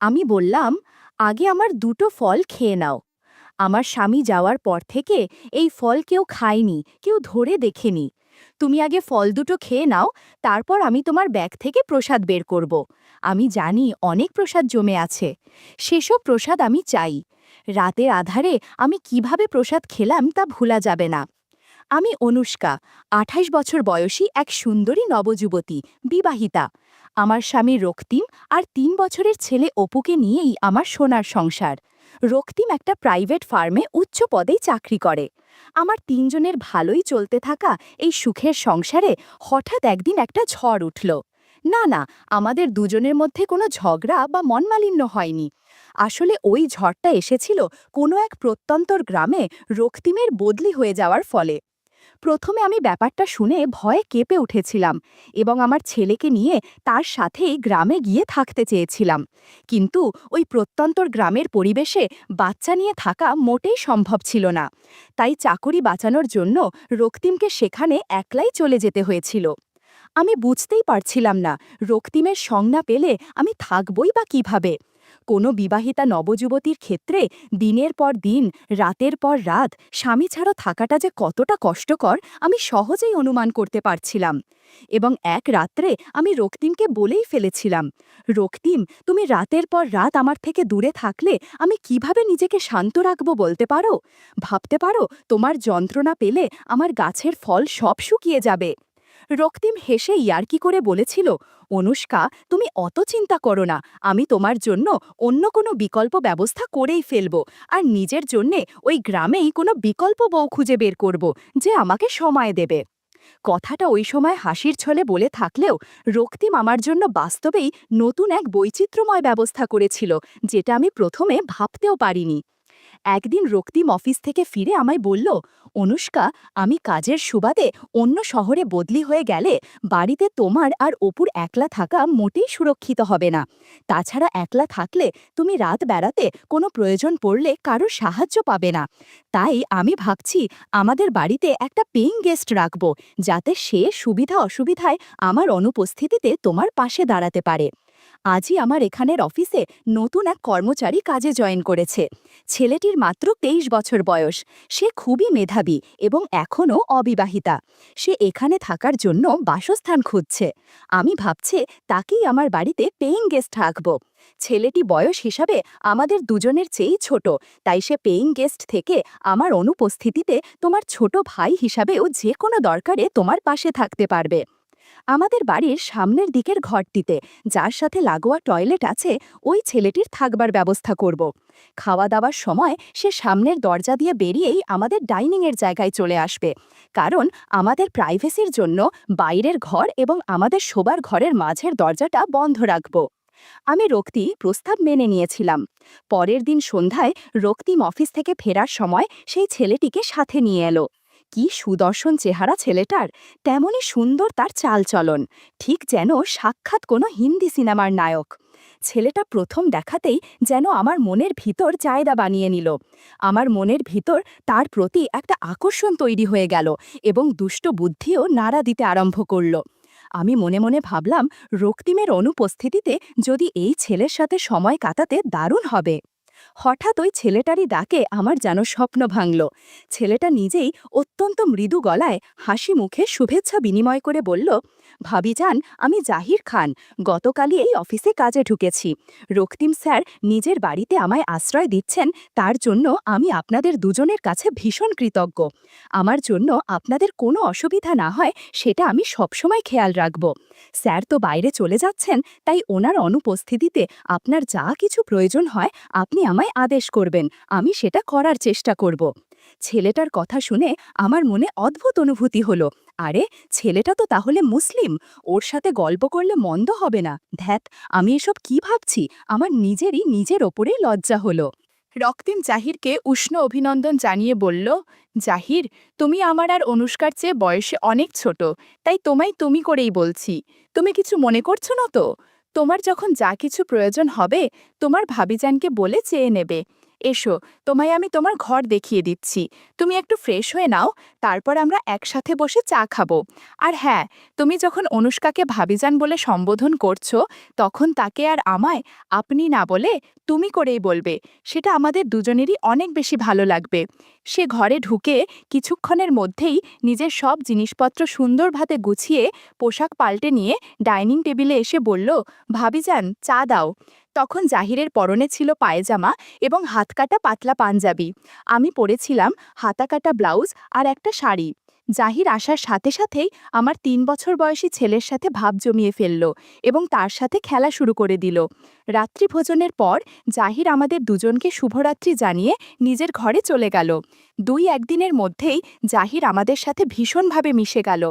আমি বললাম, আগে আমার দুটো ফল খেয়ে নাও। আমার স্বামী যাওয়ার পর থেকে এই ফল কেউ খায়নি, কেউ ধরে দেখেনি। তুমি আগে ফল দুটো খেয়ে নাও, তারপর আমি তোমার ব্যাগ থেকে প্রসাদ বের করব। আমি জানি অনেক প্রসাদ জমে আছে। সেসব প্রসাদ আমি চাই। রাতের আধারে আমি কিভাবে প্রসাদ খেলাম তা ভোলা যাবে না। আমি অনুষ্কা, ২৮ বছর বয়সী এক সুন্দরী নবযুবতী, বিবাহিতা। আমার স্বামী রক্তিম আর ৩ বছরের ছেলে অপুকে নিয়েই আমার সোনার সংসার। রক্তিম একটা প্রাইভেট ফার্মে উচ্চ পদেই চাকরি করে। আমার ৩ জনের ভালোই চলতে থাকা এই সুখের সংসারে হঠাৎ একদিন একটা ঝড় উঠল। না না, আমাদের দুজনের মধ্যে কোনো ঝগড়া বা মনমালিন্য হয়নি। আসলে ওই ঝড়টা এসেছিল কোনো এক প্রত্যন্তর গ্রামে রক্তিমের বদলি হয়ে যাওয়ার ফলে। প্রথমে আমি ব্যাপারটা শুনে ভয়ে কেঁপে উঠেছিলাম এবং আমার ছেলেকে নিয়ে তার সাথেই গ্রামে গিয়ে থাকতে চেয়েছিলাম। কিন্তু ওই প্রত্যন্তর গ্রামের পরিবেশে বাচ্চা নিয়ে থাকা মোটেই সম্ভব ছিল না। তাই চাকরি বাঁচানোর জন্য রক্তিমকে সেখানে একলাই চলে যেতে হয়েছিল। আমি বুঝতেই পারছিলাম না রক্তিমের সংজ্ঞা পেলে আমি থাকবই বা কিভাবে। কোনো বিবাহিতা নবযুবতীর ক্ষেত্রে দিনের পর দিন, রাতের পর রাত স্বামী ছাড়া থাকাটা যে কতটা কষ্টকর আমি সহজেই অনুমান করতে পারছিলাম। এবং এক রাত্রে আমি রক্তিমকে বলেই ফেলেছিলাম, রক্তিম, তুমি রাতের পর রাত আমার থেকে দূরে থাকলে আমি কিভাবে নিজেকে শান্ত রাখব বলতে পারো? ভাবতে পারো তোমার যন্ত্রণা পেলে আমার গাছের ফল সব শুকিয়ে যাবে। রক্তিম হেসে ইয়ার্কি করে বলেছিল, অনুষ্কা, তুমি অত চিন্তা করো না। আমি তোমার জন্য অন্য কোনো বিকল্প ব্যবস্থা করেই ফেলব, আর নিজের জন্যে ওই গ্রামেই কোনো বিকল্প বউ খুঁজে বের করব, যে আমাকে সময় দেবে। কথাটা ওই সময় হাসির ছলে বলে থাকলেও রক্তিম আমার জন্য বাস্তবেই নতুন এক বৈচিত্র্যময় ব্যবস্থা করেছিল, যেটা আমি প্রথমে ভাবতেও পারিনি। একদিন রক্তিম অফিস থেকে ফিরে আমায় বলল, অনুষ্কা, আমি কাজের সুবাদে অন্য শহরে বদলি হয়ে গেলে বাড়িতে তোমার আর অপুর একলা থাকা মোটেই সুরক্ষিত হবে না। তাছাড়া একলা থাকলে তুমি রাত বেড়াতে কোনো প্রয়োজন পড়লে কারো সাহায্য পাবে না। তাই আমি ভাবছি আমাদের বাড়িতে একটা পেইং গেস্ট রাখব, যাতে সে সুবিধা অসুবিধায় আমার অনুপস্থিতিতে তোমার পাশে দাঁড়াতে পারে। আজই আমার এখানের অফিসে নতুন এক কর্মচারী কাজে জয়েন করেছে। ছেলেটির মাত্র ২৩ বছর বয়স। সে খুবই মেধাবী এবং এখনও অবিবাহিতা। সে এখানে থাকার জন্য বাসস্থান খুঁজছে। আমি ভাবছি তাকেই আমার বাড়িতে পেইং গেস্ট রাখব। ছেলেটি বয়স হিসাবে আমাদের দুজনের চেয়েই ছোট, তাই সে পেইং গেস্ট থেকে আমার অনুপস্থিতিতে তোমার ছোট ভাই হিসাবেও যে কোনো দরকারে তোমার পাশে থাকতে পারবে। আমাদের বাড়ির সামনের দিকের ঘরটিতে, যার সাথে লাগোয়া টয়লেট আছে, ওই ছেলেটির থাকবার ব্যবস্থা করব। খাওয়া দাওয়ার সময় সে সামনের দরজা দিয়ে বেরিয়েই আমাদের ডাইনিংয়ের জায়গায় চলে আসবে, কারণ আমাদের প্রাইভেসির জন্য বাইরের ঘর এবং আমাদের শোবার ঘরের মাঝের দরজাটা বন্ধ রাখব। আমি রক্তিম প্রস্তাব মেনে নিয়েছিলাম। পরের দিন সন্ধ্যায় রক্তিম অফিস থেকে ফেরার সময় সেই ছেলেটিকে সাথে নিয়ে এলো। কি সুদর্শন চেহারা ছেলেটার, তেমনি সুন্দর তার চালচলন, ঠিক যেন সাক্ষাৎ কোনো হিন্দি সিনেমার নায়ক। ছেলেটা প্রথম দেখাতেই যেন আমার মনের ভিতর জায়গা বানিয়ে নিল। আমার মনের ভিতর তার প্রতি একটা আকর্ষণ তৈরি হয়ে গেল এবং দুষ্ট বুদ্ধিও নাড়া দিতে আরম্ভ করল। আমি মনে মনে ভাবলাম, রক্তিমের অনুপস্থিতিতে যদি এই ছেলের সাথে সময় কাটাতে দারুণ হবে। হঠাৎ ওই ছেলেটারই ডাকে আমার যেন স্বপ্ন ভাঙল। ছেলেটা নিজেই অত্যন্ত মৃদু গলায় হাসি মুখে শুভেচ্ছা বিনিময় করে বলল, ভাবিজান, আমি জাহির খান, গতকালই এই অফিসে কাজে ঢুকেছি। রক্তিম স্যার নিজের বাড়িতে আমায় আশ্রয় দিচ্ছেন, তার জন্য আমি আপনাদের দুজনের কাছে ভীষণ কৃতজ্ঞ। আমার জন্য আপনাদের কোনো অসুবিধা না হয় সেটা আমি সবসময় খেয়াল রাখব। স্যার তো বাইরে চলে যাচ্ছেন, তাই ওনার অনুপস্থিতিতে আপনার যা কিছু প্রয়োজন হয় আপনি আমায় আদেশ করবেন, আমি সেটা করার চেষ্টা করব। ছেলেটার কথা শুনে আমার মনে অদ্ভুত অনুভূতি হলো। আরে, ছেলেটা তো তাহলে মুসলিম, ওর সাথে গল্প করলে মন্দ হবে না। ধ্যাত, আমি এসব কি ভাবছি, আমার নিজের ওপরেই লজ্জা হলো। রক্তিম জাহিরকে উষ্ণ অভিনন্দন জানিয়ে বলল, জাহির, তুমি আমার আর অনুষ্কার চেয়ে বয়সে অনেক ছোট, তাই তোমায় তুমি করেই বলছি। তুমি কিছু মনে করছো না তো? তোমার যখন যা কিছু প্রয়োজন হবে তোমার ভাবিজানকে বলে চেয়ে নেবে। এসো, তোমায় আমি তোমার ঘর দেখিয়ে দিচ্ছি। তুমি একটু ফ্রেশ হয়ে নাও, তারপর আমরা একসাথে বসে চা খাবো। আর হ্যাঁ, তুমি যখন অনুষ্কাকে ভাবিজান বলে সম্বোধন করছো, তখন তাকে আর আমায় আপনি না বলে তুমি করেই বলবে। সেটা আমাদের দুজনেরই অনেক বেশি ভালো লাগবে। সে ঘরে ঢুকে কিছুক্ষণের মধ্যেই নিজের সব জিনিসপত্র সুন্দরভাবে গুছিয়ে পোশাক পাল্টে নিয়ে ডাইনিং টেবিলে এসে বলল, ভাবিজান চা দাও। তখন জাহিরের পরনে ছিল পায়জামা এবং হাতকাটা পাতলা পাঞ্জাবি। আমি পরেছিলাম হাতাকাটা ব্লাউজ আর একটা শাড়ি। জাহির আসার সাথে সাথেই আমার ৩ বছর বয়সী ছেলের সাথে ভাব জমিয়ে ফেলল এবং তার সাথে খেলা শুরু করে দিল। রাত্রিভোজনের পর জাহির আমাদের দুজনকে শুভরাত্রি জানিয়ে নিজের ঘরে চলে গেল। ২-১ দিনের মধ্যেই জাহির আমাদের সাথে ভীষণভাবে মিশে গেল।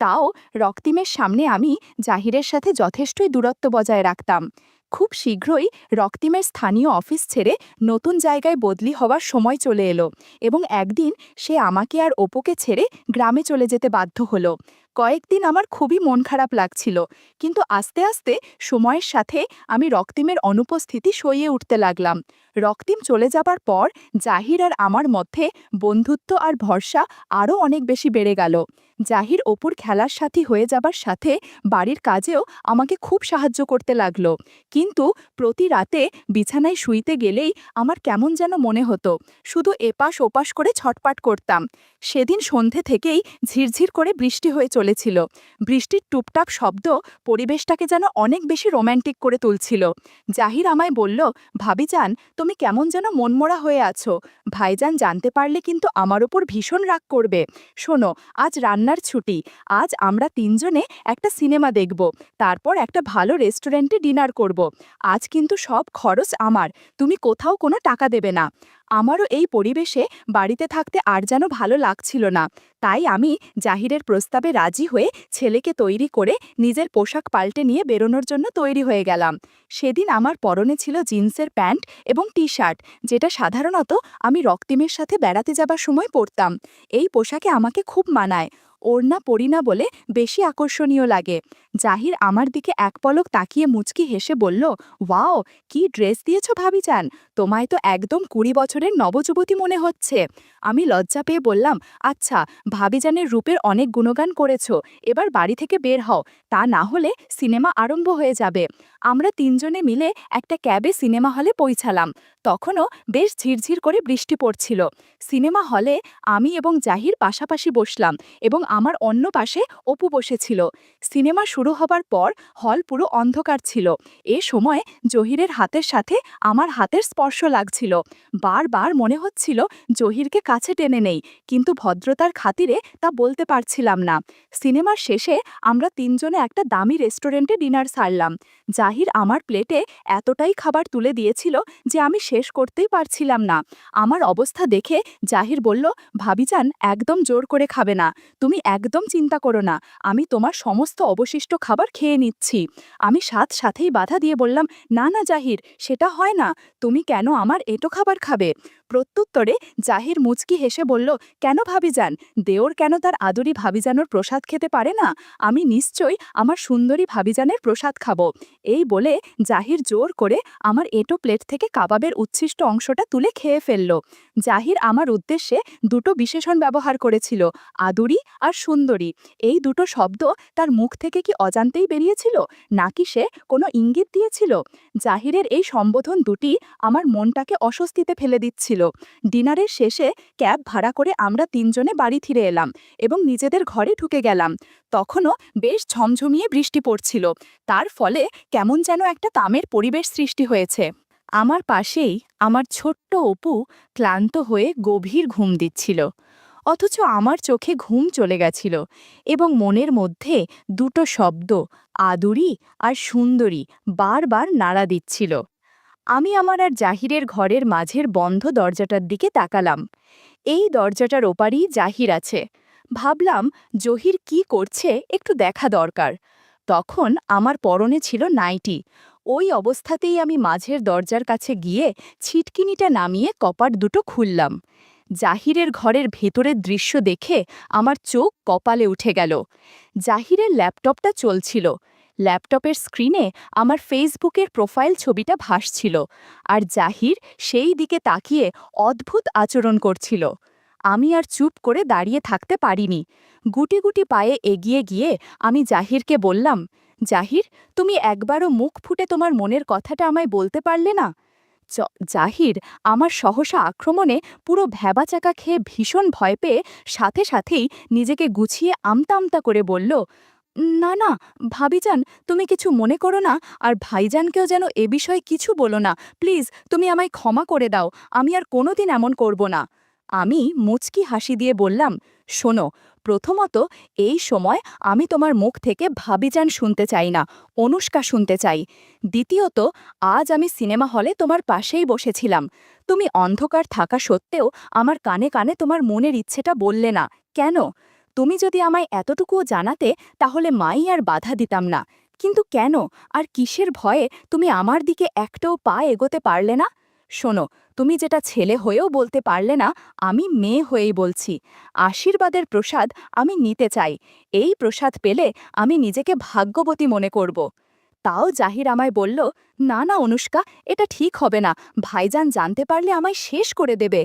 তাও রক্তিমের সামনে আমি জাহিরের সাথে যথেষ্টই দূরত্ব বজায় রাখতাম। খুব শীঘ্রই রক্তিমের স্থানীয় অফিস ছেড়ে নতুন জায়গায় বদলি হওয়ার সময় চলে এলো এবং একদিন সে আমাকে আর অপুকে ছেড়ে গ্রামে চলে যেতে বাধ্য হলো। কয়েকদিন আমার খুবই মন খারাপ লাগছিল, কিন্তু আস্তে আস্তে সময়ের সাথে আমি রক্তিমের অনুপস্থিতি সইয়ে উঠতে লাগলাম। রক্তিম চলে যাবার পর জাহির আর আমার মধ্যে বন্ধুত্ব আর ভরসা আরও অনেক বেশি বেড়ে গেল। জাহির অপুর খেলার সাথী হয়ে যাবার সাথে বাড়ির কাজেও আমাকে খুব সাহায্য করতে লাগলো। কিন্তু প্রতি রাতে বিছানায় শুইতে গেলেই আমার কেমন যেন মনে হতো, শুধু এপাশ ওপাশ করে ছটপাট করতাম। সেদিন সন্ধে থেকেই ঝিরঝির করে বৃষ্টি হয়ে চলেছিল। বৃষ্টির টুপটাপ শব্দ পরিবেশটাকে যেন অনেক বেশি রোম্যান্টিক করে তুলছিল। জাহির আমায় বলল, ভাবিজান তুমি কেমন যেন মনমরা হয়ে আছো। ভাইজান জানতে পারলে কিন্তু আমার ওপর ভীষণ রাগ করবে। শোনো, আজ রান্নার ছুটি। আজ আমরা ৩ জনে একটা সিনেমা দেখব, তারপর একটা ভালো রেস্টুরেন্টে ডিনার করব। আজ কিন্তু সব খরচ আমার, তুমি কোথাও কোনো টাকা দেবে না। আমারও এই পরিবেশে বাড়িতে থাকতে আর যেন ভালো লাগছিল না। তাই আমি জাহিরের প্রস্তাবে রাজি হয়ে ছেলেকে তৈরি করে নিজের পোশাক পাল্টে নিয়ে বেরোনোর জন্য তৈরি হয়ে গেলাম। সেদিন আমার পরনে ছিল জিন্সের প্যান্ট এবং টি শার্ট, যেটা সাধারণত আমি রক্তিমের সাথে বেড়াতে যাবার সময় পরতাম। এই পোশাকে আমাকে খুব মানায়। ওড়না পরি না বলে বেশি আকর্ষণীয় লাগে। জাহির আমার দিকে এক পলক তাকিয়ে মুচকি হেসে বলল, ওয়াও, কি ড্রেস দিয়েছ ভাবিজান, তোমায় তো একদম ২০ বছরের নবযুবতী মনে হচ্ছে। আমি লজ্জা পেয়ে বললাম, আচ্ছা, ভাবিজানের রূপের অনেক গুণগান করেছ, এবার বাড়ি থেকে বের হও, তা না হলে সিনেমা আরম্ভ হয়ে যাবে। আমরা ৩ জনে মিলে একটা ক্যাবে সিনেমা হলে পৌঁছালাম। তখনও বেশ ঝিরঝির করে বৃষ্টি পড়ছিল। সিনেমা হলে আমি এবং জাহির পাশাপাশি বসলাম এবং আমার অন্য পাশে অপু বসেছিল। সিনেমা শুরু হবার পর হল পুরো অন্ধকার ছিল। এ সময় জহিরের হাতের সাথে আমার হাতের স্পর্শ লাগছিল। বারবার মনে হচ্ছিল জহিরকে কাছে টেনে নেই, কিন্তু ভদ্রতার খাতিরে তা বলতে পারছিলাম না। সিনেমার শেষে আমরা ৩ জনে একটা দামি রেস্টুরেন্টে ডিনার সারলাম। জাহির আমার প্লেটে এতটাই খাবার তুলে দিয়েছিল যে আমি শেষ করতেই পারছিলাম না। আমার অবস্থা দেখে জাহির বলল, ভাবিজান একদম জোর করে খাবে না, তুমি একদম চিন্তা করো না, আমি তোমার সমস্ত অবশিষ্ট খাবার খেয়ে নিচ্ছি। আমি সাথেই বাধা দিয়ে বললাম, না না জাহির, সেটা হয় না, তুমি কেন আমার এটো খাবার খাবে? প্রত্যুত্তরে জাহির মুচকি হেসে বলল, কেন ভাবিজান, দেওর কেন তার আদুরি ভাবিজানোর প্রসাদ খেতে পারে না? আমি নিশ্চয়ই আমার সুন্দরী ভাবিজানের প্রসাদ খাবো। এই বলে জাহির জোর করে আমার এটো প্লেট থেকে কাবাবের উচ্ছিষ্ট অংশটা তুলে খেয়ে ফেলল। জাহির আমার উদ্দেশ্যে দুটো বিশেষণ ব্যবহার করেছিল, আদুরি আর সুন্দরী। এই দুটো শব্দ তার মুখ থেকে কি অজান্তেই বেরিয়েছিল, নাকি সে কোনো ইঙ্গিত দিয়েছিল? জাহিরের এই সম্বোধন দুটি আমার মনটাকে অস্বস্তিতে ফেলে দিচ্ছিল। ডিনারের শেষে ক্যাব ভাড়া করে আমরা ৩ জনে বাড়ি ফিরে এলাম এবং নিজেদের ঘরে ঢুকে গেলাম। তখনও বেশ ঝমঝমিয়ে বৃষ্টি পড়ছিল, তার ফলে কেমন যেন একটা তামের পরিবেশ সৃষ্টি হয়েছে। আমার পাশেই আমার ছোট্ট অপু ক্লান্ত হয়ে গভীর ঘুম দিচ্ছিল, অথচ আমার চোখে ঘুম চলে গেছিল এবং মনের মধ্যে দুটো শব্দ, আদুরি আর সুন্দরী, বারবার নাড়া দিচ্ছিল। আমি আমার আর জাহিরের ঘরের মাঝের বন্ধ দরজাটার দিকে তাকালাম। এই দরজাটার ওপারেই জাহির আছে। ভাবলাম, জহির কি করছে একটু দেখা দরকার। তখন আমার পরনে ছিল নাইটি। ওই অবস্থাতেই আমি মাঝের দরজার কাছে গিয়ে ছিটকিনিটা নামিয়ে কপাট দুটো খুললাম। জাহিরের ঘরের ভেতরের দৃশ্য দেখে আমার চোখ কপালে উঠে গেল। জাহিরের ল্যাপটপটা চলছিল। ল্যাপটপের স্ক্রিনে আমার ফেসবুকের প্রোফাইল ছবিটা ভাসছিল, আর জাহির সেই দিকে তাকিয়ে অদ্ভুত আচরণ করছিল। আমি আর চুপ করে দাঁড়িয়ে থাকতে পারিনি। গুটি গুটি পায়ে এগিয়ে গিয়ে আমি জাহিরকে বললাম, জাহির, তুমি একবারও মুখ ফুটে তোমার মনের কথাটা আমায় বলতে পারলে না? জাহির আমার সহসা আক্রমণে পুরো ভ্যাবাচাকা খেয়ে ভীষণ ভয় পেয়ে সাথে সাথেই নিজেকে গুছিয়ে আমতা আমতা করে বলল, না না, ভাবিজান, তুমি কিছু মনে করো না, আর ভাইজানকেও যেন এ বিষয়ে কিছু বলো না, প্লিজ তুমি আমায় ক্ষমা করে দাও, আমি আর কোনোদিন এমন করব না। আমি মুচকি হাসি দিয়ে বললাম, শোনো, প্রথমত এই সময় আমি তোমার মুখ থেকে ভাবিজান শুনতে চাই না, অনুষ্কা শুনতে চাই। দ্বিতীয়ত, আজ আমি সিনেমা হলে তোমার পাশেই বসেছিলাম, তুমি অন্ধকার থাকা সত্ত্বেও আমার কানে কানে তোমার মনের ইচ্ছেটা বললে না কেন? তুমি যদি আমায় এতটুকুও জানাতে তাহলে মাই আর বাধা দিতাম না, কিন্তু কেন আর কিসের ভয়ে তুমি আমার দিকে একটাও পা এগোতে পারলে না? শোনো, তুমি যেটা ছেলে হয়েও বলতে পারলে না, আমি মেয়ে হয়েই বলছি, আশীর্বাদের প্রসাদ আমি নিতে চাই। এই প্রসাদ পেলে আমি নিজেকে ভাগ্যবতী মনে করব। তাও জাহির আমায় বলল, না না অনুষ্কা, এটা ঠিক হবে না, ভাইজান জানতে পারলে আমায় শেষ করে দেবে।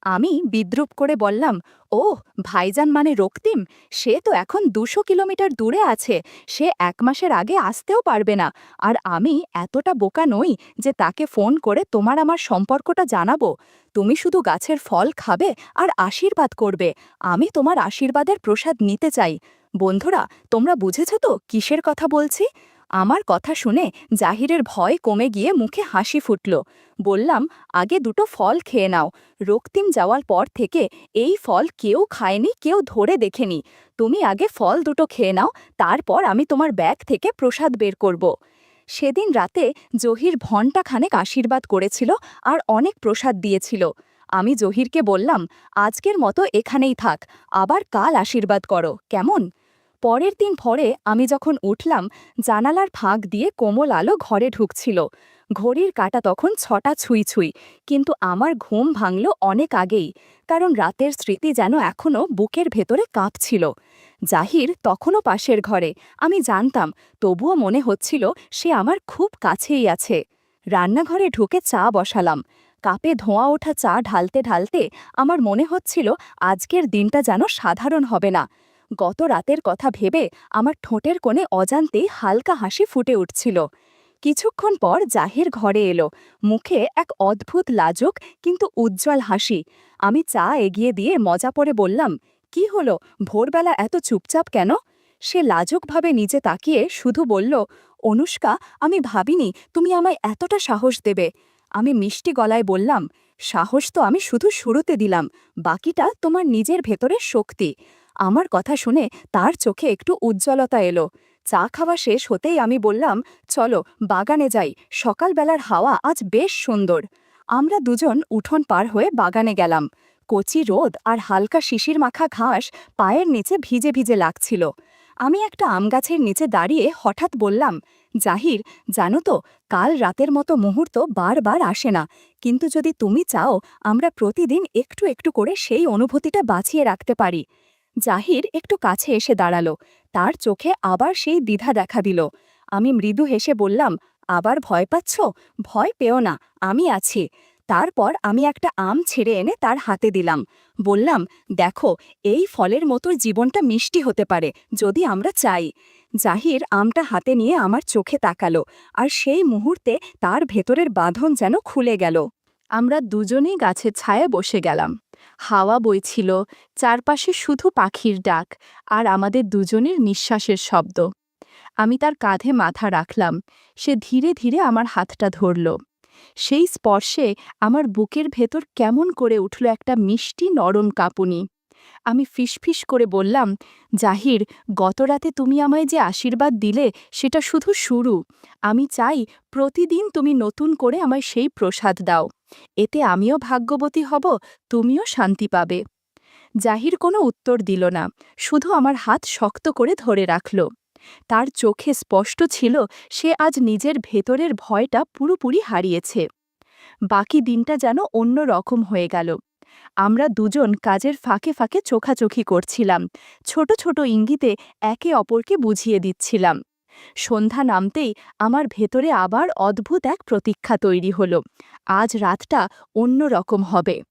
আমি বিদ্রূপ করে বললাম, ও, ভাইজান মানে রক্তিম, সে তো এখন 200 কিলোমিটার দূরে আছে, সে 1 মাসের আগে আসতেও পারবে না, আর আমি এতটা বোকা নই যে তাকে ফোন করে তোমার আমার সম্পর্কটা জানাবো। তুমি শুধু গাছের ফল খাবে আর আশীর্বাদ করবে, আমি তোমার আশীর্বাদের প্রসাদ নিতে চাই। বন্ধুরা, তোমরা বুঝেছ তো কিসের কথা বলছি? আমার কথা শুনে জাহিরের ভয় কমে গিয়ে মুখে হাসি ফুটল। বললাম, আগে দুটো ফল খেয়ে নাও, রক্তিম যাওয়ার পর থেকে এই ফল কেউ খায়নি, কেউ ধরে দেখেনি। তুমি আগে ফল দুটো খেয়ে নাও, তারপর আমি তোমার ব্যাগ থেকে প্রসাদ বের করব। সেদিন রাতে জহির ঘণ্টাখানেক আশীর্বাদ করেছিল আর অনেক প্রসাদ দিয়েছিল। আমি জহিরকে বললাম, আজকের মতো এখানেই থাক, আবার কাল আশীর্বাদ করো, কেমন? পরের দিন ভোরে আমি যখন উঠলাম, জানালার ফাঁক দিয়ে কোমল আলো ঘরে ঢুকছিল। ঘড়ির কাঁটা তখন 6টা ছুঁই ছুঁই, কিন্তু আমার ঘুম ভাঙল অনেক আগেই, কারণ রাতের স্মৃতি যেন এখনও বুকের ভেতরে কাঁপছিল। জাহির তখনও পাশের ঘরে, আমি জানতাম, তবুও মনে হচ্ছিল সে আমার খুব কাছেই আছে। রান্নাঘরে ঢুকে চা বসালাম। কাপে ধোঁয়া ওঠা চা ঢালতে ঢালতে আমার মনে হচ্ছিল আজকের দিনটা যেন সাধারণ হবে না। গত রাতের কথা ভেবে আমার ঠোঁটের কোণে অজান্তেই হালকা হাসি ফুটে উঠছিল। কিছুক্ষণ পর জাহির ঘরে এলো, মুখে এক অদ্ভুত লাজুক কিন্তু উজ্জ্বল হাসি। আমি চা এগিয়ে দিয়ে মজা করে বললাম, কি হলো, ভোরবেলা এত চুপচাপ কেন? সে লাজুকভাবে নিচে তাকিয়ে শুধু বলল, অনুষ্কা, আমি ভাবিনি তুমি আমায় এতটা সাহস দেবে। আমি মিষ্টি গলায় বললাম, সাহস তো আমি শুধু শুরুতে দিলাম, বাকিটা তোমার নিজের ভেতরের শক্তি। আমার কথা শুনে তার চোখে একটু উজ্জ্বলতা এলো। চা খাওয়া শেষ হতেই আমি বললাম, চলো বাগানে যাই, সকালবেলার হাওয়া আজ বেশ সুন্দর। আমরা দুজন উঠোন পার হয়ে বাগানে গেলাম। কচি রোদ আর হালকা শিশির মাখা ঘাস পায়ের নিচে ভিজে ভিজে লাগছিল। আমি একটা আম গাছের নিচে দাঁড়িয়ে হঠাৎ বললাম, জাহির, জানো তো, কাল রাতের মতো মুহূর্ত বারবার আসে না, কিন্তু যদি তুমি চাও আমরা প্রতিদিন একটু একটু করে সেই অনুভূতিটা বাঁচিয়ে রাখতে পারি। জাহির একটু কাছে এসে দাঁড়ালো, তার চোখে আবার সেই দ্বিধা দেখা দিল। আমি মৃদু হেসে বললাম, আবার ভয় পাচ্ছ? ভয় পেও না, আমি আছি। তারপর আমি একটা আম ছিঁড়ে এনে তার হাতে দিলাম। বললাম, দেখো, এই ফলের মতো জীবনটা মিষ্টি হতে পারে যদি আমরা চাই। জাহির আমটা হাতে নিয়ে আমার চোখে তাকালো, আর সেই মুহূর্তে তার ভেতরের বাঁধন যেন খুলে গেল। আমরা দুজনেই গাছের ছায়ায় বসে গেলাম। হাওয়া বইছিল, চারপাশে শুধু পাখির ডাক আর আমাদের দুজনের নিঃশ্বাসের শব্দ। আমি তার কাঁধে মাথা রাখলাম, সে ধীরে ধীরে আমার হাতটা ধরল। সেই স্পর্শে আমার বুকের ভেতর কেমন করে উঠল একটা মিষ্টি নরম কাঁপুনি। আমি ফিসফিস করে বললাম, জাহির, গতরাতে তুমি আমায় যে আশীর্বাদ দিলে সেটা শুধু শুরু। আমি চাই প্রতিদিন তুমি নতুন করে আমায় সেই প্রসাদ দাও। এতে আমিও ভাগ্যবতী হব, তুমিও শান্তি পাবে। জাহির কোনো উত্তর দিল না, শুধু আমার হাত শক্ত করে ধরে রাখল। তার চোখে স্পষ্ট ছিল সে আজ নিজের ভেতরের ভয়টা পুরোপুরি হারিয়েছে। বাকি দিনটা যেন অন্য রকম হয়ে গেল। আমরা দুজন কাজের ফাঁকে ফাঁকে চোখাচোখি করছিলাম, ছোট ছোট ইঙ্গিতে একে অপরকে বুঝিয়ে দিচ্ছিলাম। সন্ধ্যা নামতেই আমার ভেতরে আবার অদ্ভুত এক প্রতীক্ষা তৈরি হলো। আজ রাতটা অন্য রকম হবে।